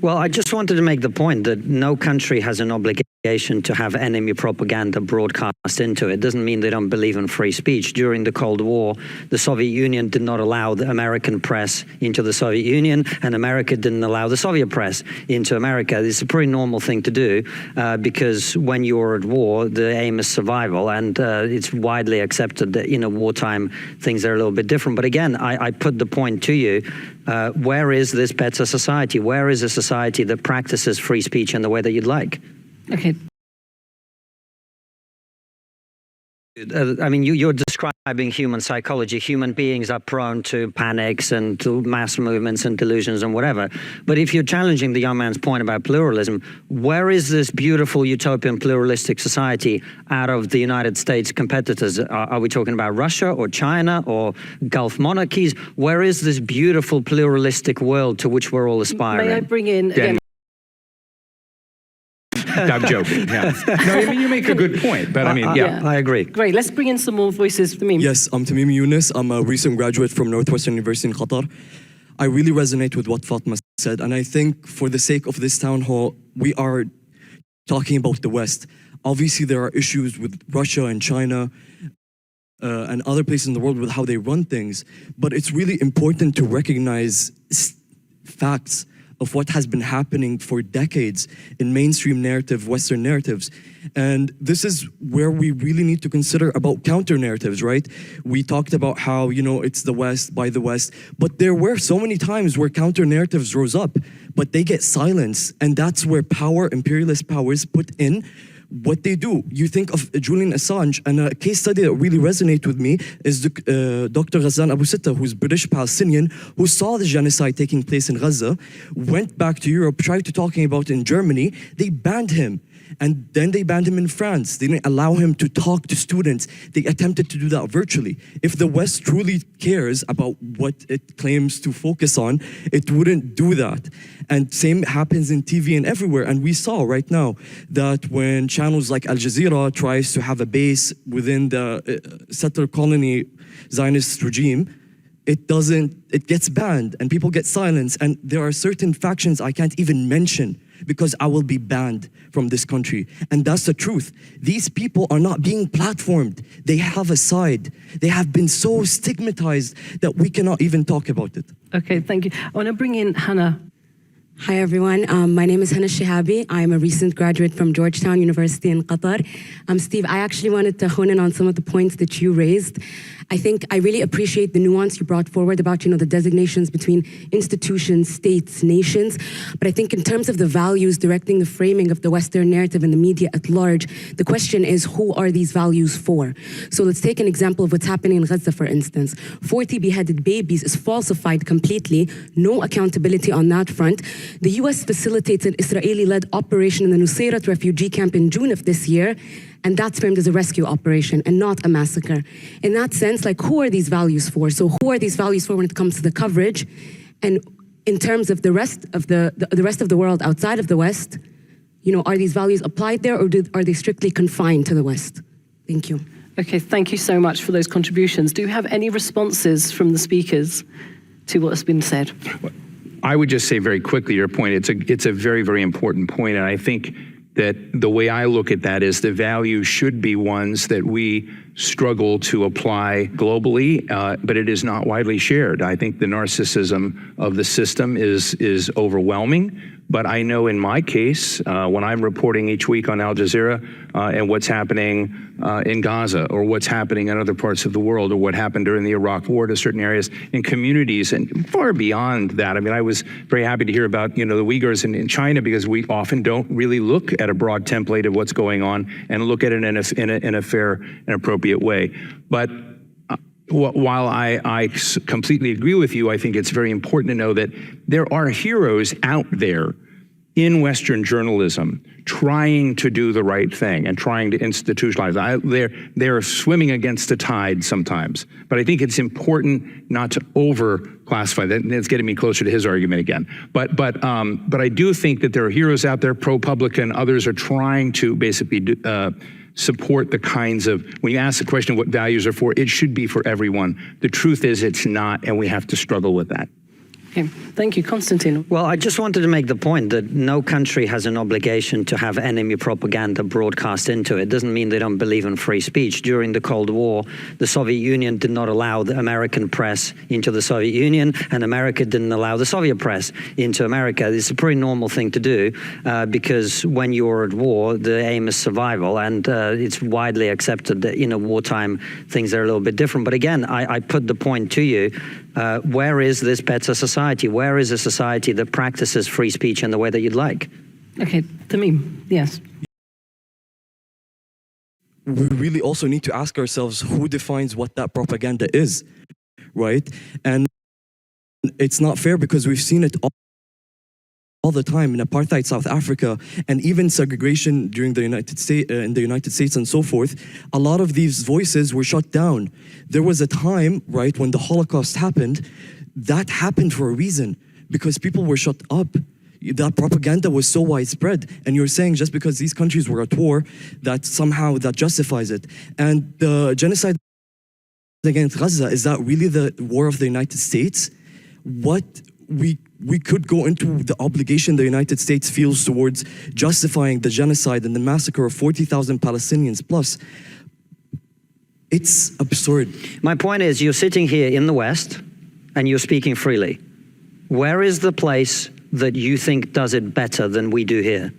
Well, I just wanted to make the point that no country has an obligation to have enemy propaganda broadcast into it. It doesn't mean they don't believe in free speech. During the Cold War, the Soviet Union did not allow the American press into the Soviet Union, and America didn't allow the Soviet press into America. It's a pretty normal thing to do because when you're at war, the aim is survival, and it's widely accepted that in a wartime things are a little bit different. But again, I put the point to you, where is this better society? Where is a society that practices free speech in the way that you'd like? Okay. I mean, you're describing human psychology. Human beings are prone to panics and to mass movements and delusions and whatever. But if you're challenging the young man's point about pluralism, where is this beautiful utopian pluralistic society out of the United States competitors? Are we talking about Russia or China or Gulf monarchies? Where is this beautiful pluralistic world to which we're all aspiring? May I bring in again? I'm joking. Yeah. No, I mean, you make a good point, but I mean, yeah. I agree. Great. Let's bring in some more voices. Tamim. Yes, I'm Tamim Yunus. I'm a recent graduate from Northwestern University in Qatar. I really resonate with what Fatma said, and I think for the sake of this town hall, we are talking about the West. Obviously, there are issues with Russia and China and other places in the world with how they run things, but it's really important to recognize facts of what has been happening for decades in mainstream narrative, Western narratives. And this is where we really need to consider about counter narratives, right? We talked about how, you know, it's the West by the West, but there were so many times where counter narratives rose up, but they get silenced. And that's where power, imperialist powers put in what they do. You think of Julian Assange, and a case study that really resonates with me is Dr. Ghazan Abu Sitta, who's British Palestinian, who saw the genocide taking place in Gaza, went back to Europe, tried to talking about it in Germany, they banned him. And then they banned him in France. They didn't allow him to talk to students. They attempted to do that virtually. If the West truly cares about what it claims to focus on, it wouldn't do that. And same happens in TV and everywhere. And we saw right now that when channels like Al Jazeera tries to have a base within the settler colony Zionist regime, it gets banned and people get silenced. And there are certain factions I can't even mention because I will be banned from this country. And that's the truth. These people are not being platformed. They have a side. They have been so stigmatized that we cannot even talk about it. Okay, thank you. I want to bring in Hannah. Hi everyone, my name is Hannah Shihabi. I'm a recent graduate from Georgetown University in Qatar. Steve, I actually wanted to hone in on some of the points that you raised. I think I really appreciate the nuance you brought forward about, you know, the designations between institutions, states, nations. But I think in terms of the values directing the framing of the Western narrative and the media at large, the question is, who are these values for? So let's take an example of what's happening in Gaza, for instance. 40 beheaded babies is falsified completely, no accountability on that front. The US facilitates an Israeli-led operation in the Nusayrat refugee camp in June of this year, and that's framed as a rescue operation and not a massacre. In that sense, like, who are these values for? So who are these values for when it comes to the coverage? And in terms of the rest of the rest of the world outside of the West, you know, are these values applied there, or are they strictly confined to the West? Thank you. Okay, thank you so much for those contributions. Do you have any responses from the speakers to what has been said? I would just say very quickly your point. It's a very, very important point, and I think that the way I look at that is the values should be ones that we struggle to apply globally, but it is not widely shared. I think the narcissism of the system is overwhelming. But I know in my case, when I'm reporting each week on Al Jazeera and what's happening in Gaza, or what's happening in other parts of the world, or what happened during the Iraq War to certain areas in communities and far beyond that. I mean, I was very happy to hear about, you know, the Uyghurs in China, because we often don't really look at a broad template of what's going on and look at it in a fair and appropriate way. But while I completely agree with you, I think it's very important to know that there are heroes out there in Western journalism trying to do the right thing and trying to institutionalize. They're swimming against the tide sometimes, but I think it's important not to over-classify that. It's getting me closer to his argument again. But I do think that there are heroes out there, pro-public, and others are trying to basically support the kinds of, when you ask the question of what values are for, it should be for everyone. The truth is it's not, and we have to struggle with that. Okay, thank you. Konstantin. Well, I just wanted to make the point that no country has an obligation to have enemy propaganda broadcast into it. It doesn't mean they don't believe in free speech. During the Cold War, the Soviet Union did not allow the American press into the Soviet Union, and America didn't allow the Soviet press into America. It's a pretty normal thing to do because when you're at war, the aim is survival, and it's widely accepted that in a wartime things are a little bit different. But again, I put the point to you, where is this better society? Where is a society that practices free speech in the way that you'd like? Okay, Tamim, yes. We really also need to ask ourselves who defines what that propaganda is, right? And it's not fair because we've seen it all the time in apartheid South Africa and even segregation during the United States, in the United States and so forth. A lot of these voices were shut down. There was a time, right, when the Holocaust happened, that happened for a reason, because people were shut up. That propaganda was so widespread, and you're saying just because these countries were at war, that somehow that justifies it. And the genocide against Gaza, is that really the war of the United States? What we could go into the obligation the United States feels towards justifying the genocide and the massacre of 40,000 Palestinians plus. It's absurd. My point is, you're sitting here in the West and you're speaking freely. Where is the place that you think does it better than we do here?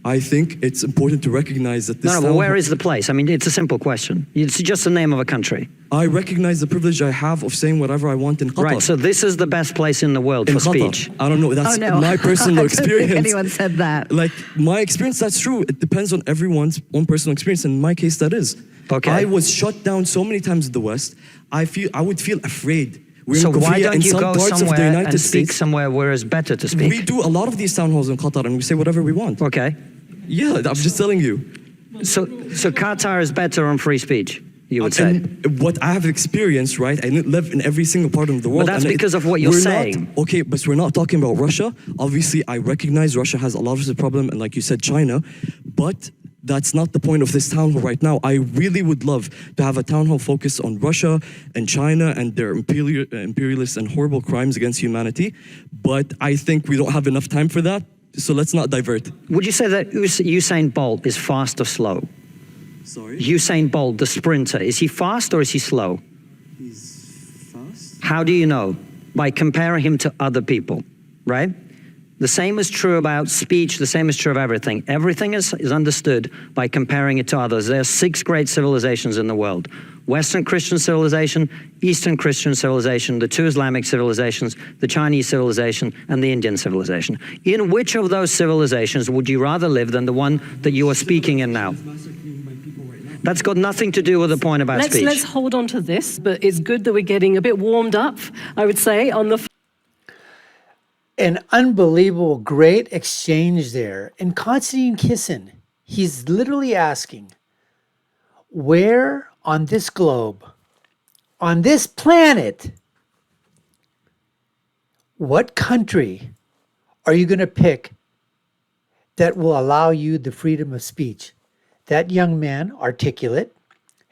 I think it's important to recognize that this... No, but where is the place? I mean, it's a simple question. It's just the name of a country. I recognize the privilege I have of saying whatever I want in Qatar. Right, so this is the best place in the world for speech. I don't know, that's my personal experience. I don't think anyone said that. Like, my experience, that's true. It depends on everyone's own personal experience. In my case, that is. Okay. I was shut down so many times in the West. I would feel afraid. So why don't you go somewhere and speak somewhere where it's better to speak? We do a lot of these town halls in Qatar and we say whatever we want. Okay. Yeah, I'm just telling you. So Qatar is better on free speech, you would say? And what I have experienced, right? I live in every single part of the world. But that's because of what you're saying. Okay, but we're not talking about Russia. Obviously, I recognize Russia has a lot of the problem, and like you said, China. But that's not the point of this town hall right now. I really would love to have a town hall focused on Russia and China and their imperialist and horrible crimes against humanity. But I think we don't have enough time for that. So let's not divert. Would you say that Usain Bolt is fast or slow? Sorry? Usain Bolt, the sprinter, is he fast or is he slow? He's fast. How do you know? By comparing him to other people, right? The same is true about speech, the same is true of everything. Everything is understood by comparing it to others. There are 6 great civilizations in the world. Western Christian civilization, Eastern Christian civilization, the 2 Islamic civilizations, the Chinese civilization, and the Indian civilization. In which of those civilizations would you rather live than the one that you are speaking in now? That's got nothing to do with the point about speech. Let's hold on to this, but it's good that we're getting a bit warmed up, I would say, on the... An unbelievable, great exchange there. And Konstantin Kisin, he's literally asking, where on this globe, on this planet, what country are you going to pick that will allow you the freedom of speech? That young man, articulate,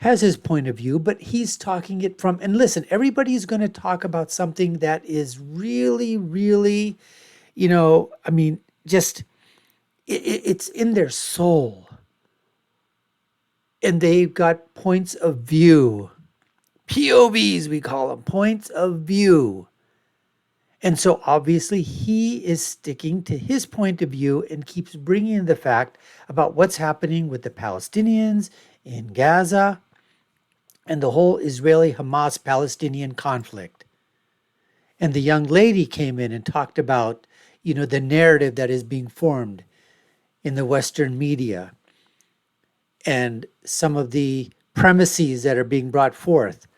has his point of view, but he's talking it from, and listen, everybody's going to talk about something that is really, really, you know, I mean, just, it's in their soul. And they've got points of view, POVs we call them, points of view. And so obviously he is sticking to his point of view and keeps bringing in the fact about what's happening with the Palestinians in Gaza and the whole Israeli-Hamas-Palestinian conflict. And the young lady came in and talked about, you know, the narrative that is being formed in the Western media and some of the premises that are being brought forth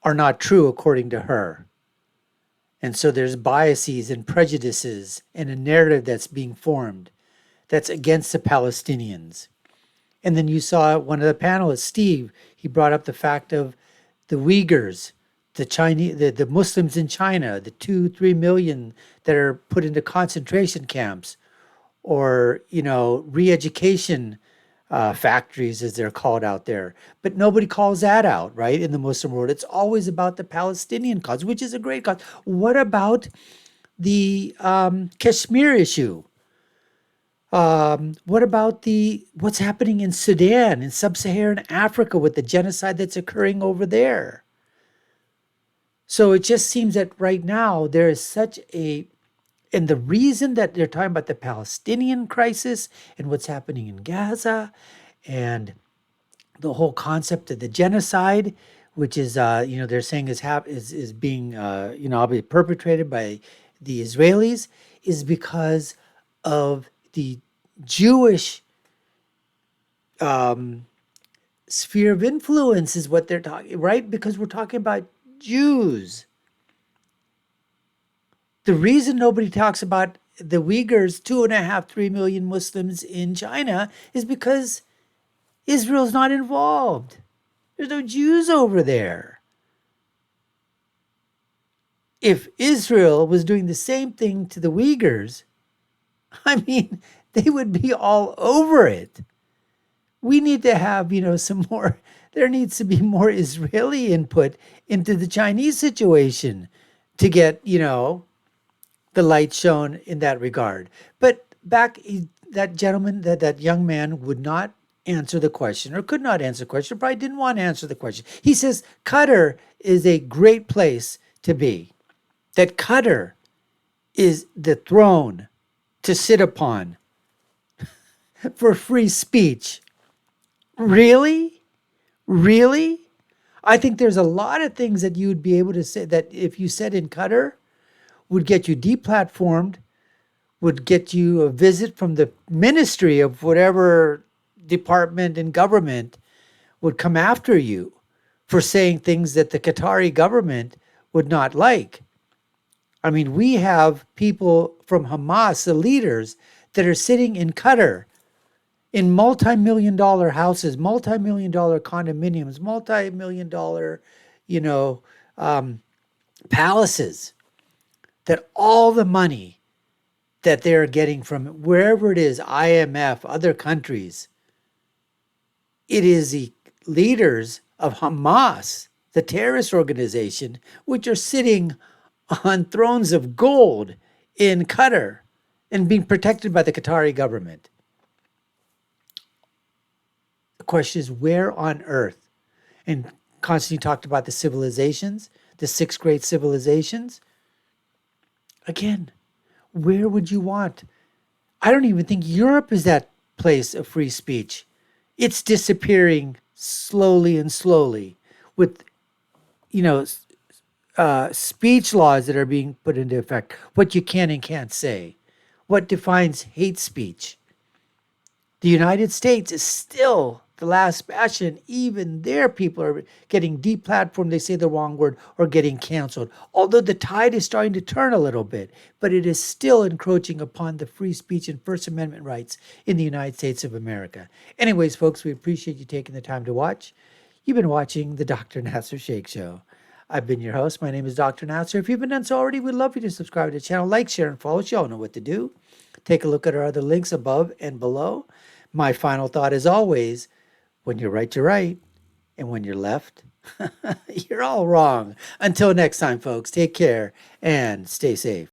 are not true according to her. And so there's biases and prejudices and a narrative that's being formed that's against the Palestinians. And then you saw one of the panelists, Steve, he brought up the fact of the Uyghurs, the Chinese, the Muslims in China, the 2-3 million that are put into concentration camps, or, you know, re-education factories, as they're called out there. But nobody calls that out, right? In the Muslim world, it's always about the Palestinian cause, which is a great cause. What about the Kashmir issue? What about what's happening in Sudan, in sub-Saharan Africa, with the genocide that's occurring over there? So it just seems that right now there is and the reason that they're talking about the Palestinian crisis and what's happening in Gaza and the whole concept of the genocide, which is, they're saying is being, perpetrated by the Israelis, is because of the Jewish sphere of influence, is what they're talking, right? Because we're talking about Jews. The reason nobody talks about the Uyghurs, 2.5, 3 million Muslims in China, is because Israel's not involved. There's no Jews over there. If Israel was doing the same thing to the Uyghurs, I mean, they would be all over it. We need to have, some more, there needs to be more Israeli input into the Chinese situation to get, the light shown in that regard. But that gentleman, that young man would not answer the question, or could not answer the question, probably didn't want to answer the question. He says Qatar is a great place to be. That Qatar is the throne to sit upon for free speech. Really? Really? I think there's a lot of things that you would be able to say that if you said in Qatar would get you deplatformed, would get you a visit from the ministry of whatever department in government would come after you for saying things that the Qatari government would not like. I mean, we have people from Hamas, the leaders, that are sitting in Qatar in multi-million-dollar houses, multi-million-dollar condominiums, multi-million-dollar, palaces, that all the money that they're getting from wherever it is, IMF, other countries, it is the leaders of Hamas, the terrorist organization, which are sitting on thrones of gold in Qatar and being protected by the Qatari government. The question is, where on earth? And Konstantin talked about the civilizations, the 6 great civilizations. Again, where would you want? I don't even think Europe is that place of free speech. It's disappearing slowly and slowly with, speech laws that are being put into effect, what you can and can't say, what defines hate speech. The United States is still the last bastion. Even there, people are getting deplatformed. They say the wrong word or getting canceled. Although the tide is starting to turn a little bit, but it is still encroaching upon the free speech and First Amendment rights in the United States of America. Anyways, folks, we appreciate you taking the time to watch. You've been watching the Dr. Nasser Sheikh Show. I've been your host. My name is Dr. Nasser. If you've been done so already, we'd love you to subscribe to the channel, like, share, and follow us. You all know what to do. Take a look at our other links above and below. My final thought is always, when you're right, you're right. And when you're left, you're all wrong. Until next time, folks, take care and stay safe.